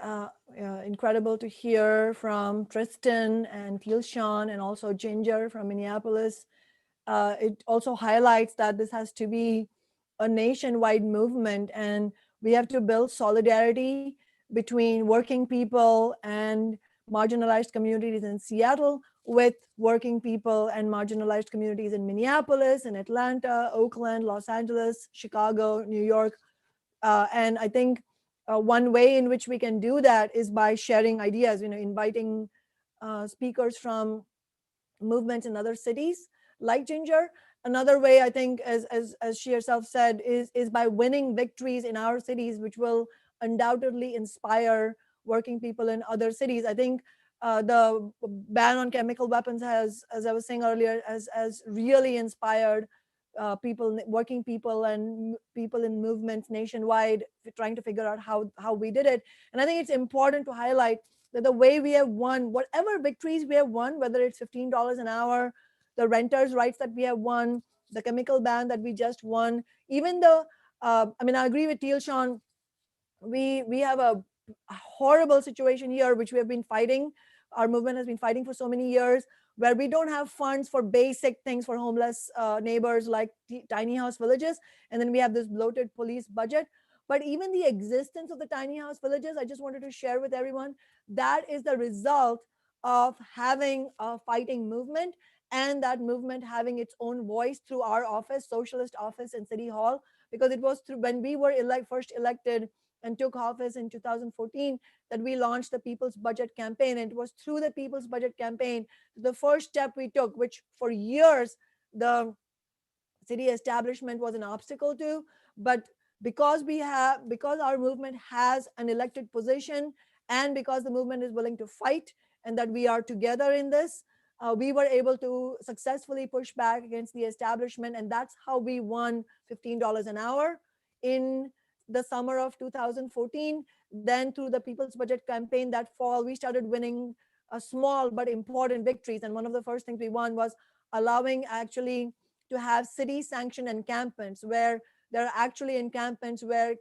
incredible to hear from Tristan and Teal-Shawn and also Ginger from Minneapolis. It also highlights that this has to be a nationwide movement, and we have to build solidarity between working people and marginalized communities in Seattle with working people and marginalized communities in Minneapolis, in Atlanta, Oakland, Los Angeles, Chicago, New York. And I think one way in which we can do that is by sharing ideas, inviting speakers from movements in other cities like Ginger. Another way, I think, as she herself said, is by winning victories in our cities, which will undoubtedly inspire working people in other cities. I think the ban on chemical weapons has, as I was saying earlier, has really inspired people, working people and people in movements nationwide, trying to figure out how we did it. And I think it's important to highlight that the way we have won, whatever victories we have won, whether it's $15 an hour, the renters' rights that we have won, the chemical ban that we just won, even the, I agree with Teal-Shawn, we have a horrible situation here, which we have been fighting. Our movement has been fighting for so many years, where we don't have funds for basic things for homeless neighbors like tiny house villages. And then we have this bloated police budget. But even the existence of the tiny house villages, I just wanted to share with everyone, that is the result of having a fighting movement, and that movement having its own voice through our office, Socialist Office in City Hall, because it was through when we were first elected and took office in 2014 that we launched the People's Budget Campaign. And it was through the People's Budget Campaign, the first step we took, which for years the city establishment was an obstacle to, but because our movement has an elected position, and because the movement is willing to fight, and that we are together in this, we were able to successfully push back against the establishment. And that's how we won $15 an hour in the summer of 2014. Then through the People's Budget campaign that fall, we started winning small but important victories. And one of the first things we won was allowing actually to have city sanctioned encampments, where there are actually encampments where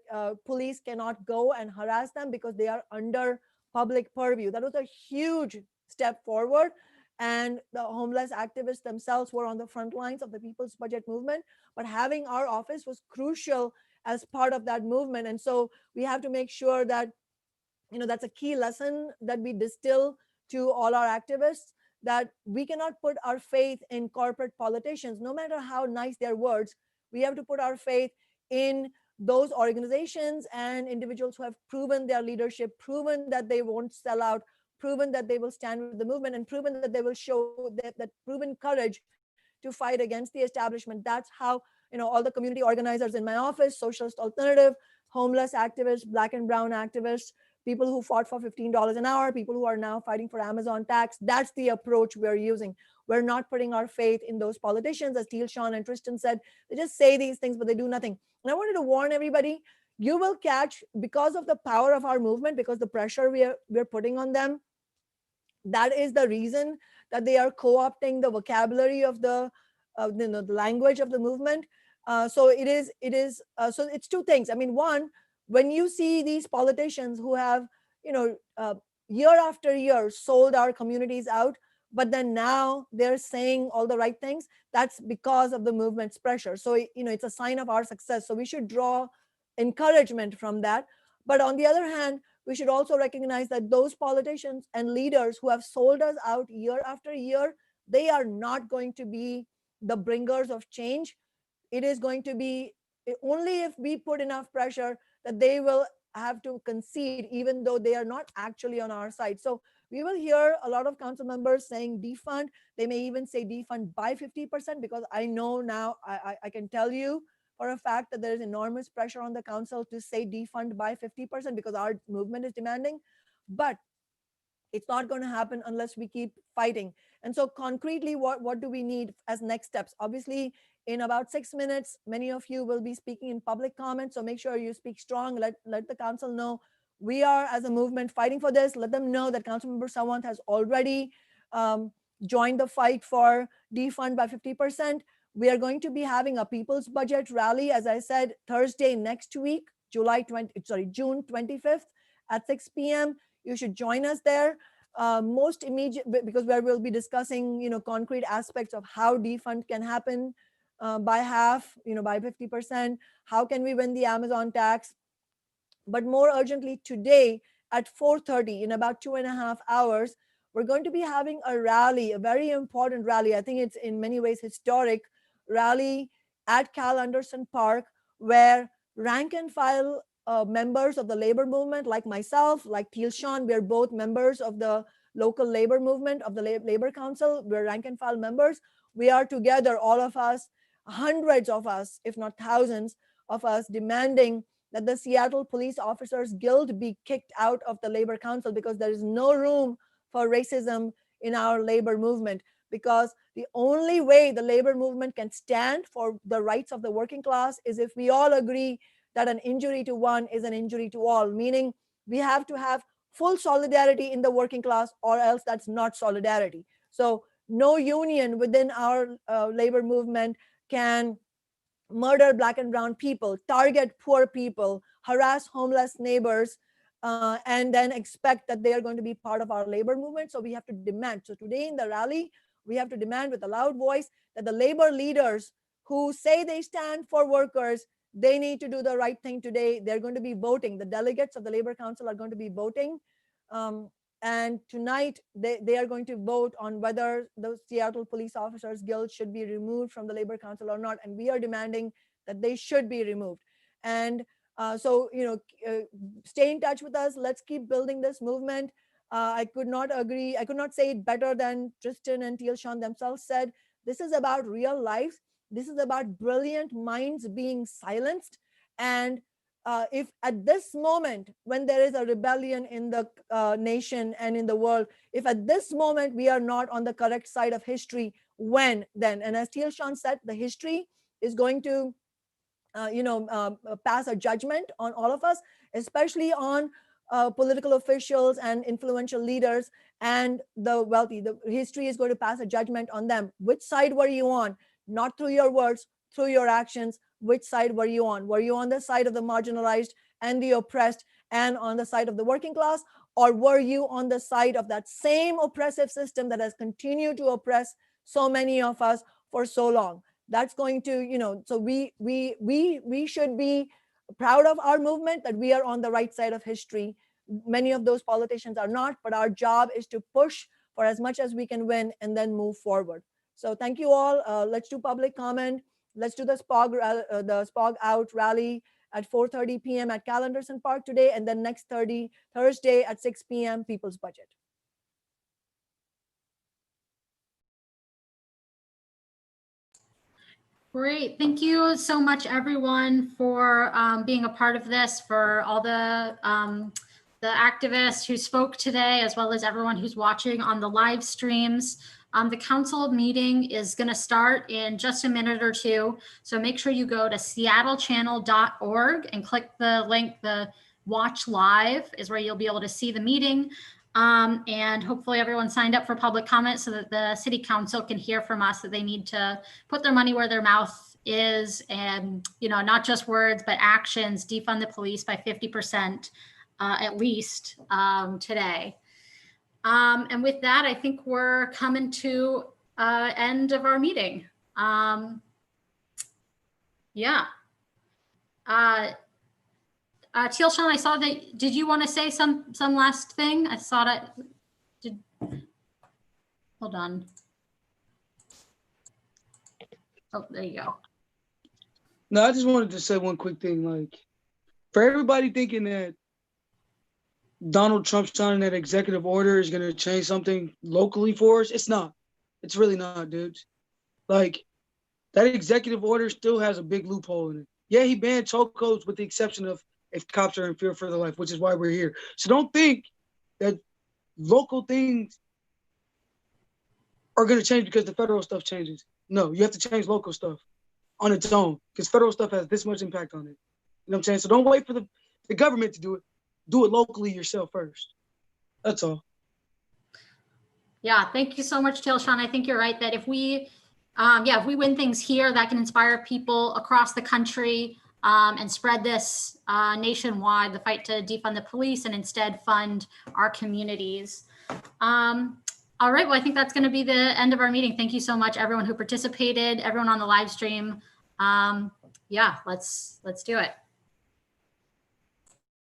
police cannot go and harass them because they are under public purview. That was a huge step forward. And the homeless activists themselves were on the front lines of the People's Budget movement. But having our office was crucial as part of that movement. And so we have to make sure that, that's a key lesson that we distill to all our activists, that we cannot put our faith in corporate politicians, no matter how nice their words. We have to put our faith in those organizations and individuals who have proven their leadership, proven that they won't sell out, proven that they will stand with the movement, and proven that they will show that proven courage to fight against the establishment. That's how, all the community organizers in my office, Socialist Alternative, homeless activists, Black and brown activists, people who fought for $15 an hour, people who are now fighting for Amazon tax. That's the approach we're using. We're not putting our faith in those politicians. As Teal, Sean, and Tristan said, they just say these things, but they do nothing. And I wanted to warn everybody, you will catch, because of the power of our movement, because the pressure we're putting on them, that is the reason that they are co-opting the vocabulary of the language of the movement. So it's two things. I mean, one, when you see these politicians who have, year after year sold our communities out, but then now they're saying all the right things, that's because of the movement's pressure. So, it's a sign of our success. So we should draw encouragement from that. But on the other hand, we should also recognize that those politicians and leaders who have sold us out year after year, they are not going to be the bringers of change. It is going to be only if we put enough pressure that they will have to concede, even though they are not actually on our side. So we will hear a lot of council members saying defund. They may even say defund by 50%, because I know now, I can tell you for a fact that there is enormous pressure on the council to say defund by 50%, because our movement is demanding. But it's not going to happen unless we keep fighting. And so concretely, what do we need as next steps? Obviously, in about 6 minutes, many of you will be speaking in public comment. So make sure you speak strong. Let the council know we are, as a movement, fighting for this. Let them know that Councilmember Sawant has already joined the fight for defund by 50%. We are going to be having a People's Budget rally, as I said, Thursday next week, June 25th at 6 p.m. You should join us there. Most immediate, because where we'll be discussing, concrete aspects of how defund can happen by half, by 50%. How can we win the Amazon tax? But more urgently, today at 4:30, in about 2.5 hours, we're going to be having a rally, a very important rally. I think it's in many ways historic rally at Cal Anderson Park, where rank and file members of the labor movement, like myself, like Teal Sean, we're both members of the local labor movement of the Labor Council. We're rank and file members. We are together, all of us, hundreds of us, if not thousands of us, demanding that the Seattle Police Officers Guild be kicked out of the Labor Council, because there is no room for racism in our labor movement. Because the only way the labor movement can stand for the rights of the working class is if we all agree that an injury to one is an injury to all, meaning we have to have full solidarity in the working class, or else that's not solidarity. So no union within our labor movement can murder Black and brown people, target poor people, harass homeless neighbors, and then expect that they are going to be part of our labor movement. So we have to demand. So today in the rally, we have to demand with a loud voice that the labor leaders who say they stand for workers, they need to do the right thing today. They're going to be voting. The delegates of the Labor Council are going to be voting. And tonight, they are going to vote on whether the Seattle Police Officers Guild should be removed from the Labor Council or not. And we are demanding that they should be removed. And so, stay in touch with us. Let's keep building this movement. I could not say it better than Tristan and Teal Sean themselves said. This is about real life. This is about brilliant minds being silenced. And if at this moment, when there is a rebellion in the nation and in the world, if at this moment we are not on the correct side of history, when then? And as Teal Sean said, the history is going to pass a judgment on all of us, especially on political officials and influential leaders and the wealthy. The history is going to pass a judgment on them. Which side were you on? Not through your words, through your actions. Which side were you on? Were you on the side of the marginalized and the oppressed and on the side of the working class? Or were you on the side of that same oppressive system that has continued to oppress so many of us for so long? That's going to, so we should be proud of our movement, that we are on the right side of history. Many of those politicians are not, but our job is to push for as much as we can win and then move forward. So thank you all. Let's do public comment. Let's do the SPOG Out rally at 4:30 p.m. at Cal Anderson Park today, and then next Thursday at 6 p.m. People's Budget. Great. Thank you so much, everyone, for being a part of this, for all the activists who spoke today, as well as everyone who's watching on the live streams. The council meeting is going to start in just a minute or two. So make sure you go to seattlechannel.org and click the link, the Watch Live is where you'll be able to see the meeting. And hopefully everyone signed up for public comment so that the city council can hear from us that they need to put their money where their mouth is, and, not just words, but actions, defund the police by 50% at least today. And with that, I think we're coming to end of our meeting. Tealshan, I saw that. Did you want to say some last thing? I saw that. Hold on. Oh, there you go. No, I just wanted to say one quick thing. Like, for everybody thinking that Donald Trump signing that executive order is going to change something locally for us, it's not. It's really not, dudes. Like, that executive order still has a big loophole in it. Yeah, he banned chokeholds with the exception of if cops are in fear for their life, which is why we're here. So don't think that local things are going to change because the federal stuff changes. No, you have to change local stuff on its own because federal stuff has this much impact on it. You know what I'm saying? So don't wait for the government to do it. Do it locally yourself first. That's all. Yeah, thank you so much, Tealshan. I think you're right that if we win things here, that can inspire people across the country and spread this nationwide, the fight to defund the police and instead fund our communities. All right, well, I think that's going to be the end of our meeting. Thank you so much, everyone who participated, everyone on the live stream. Let's do it.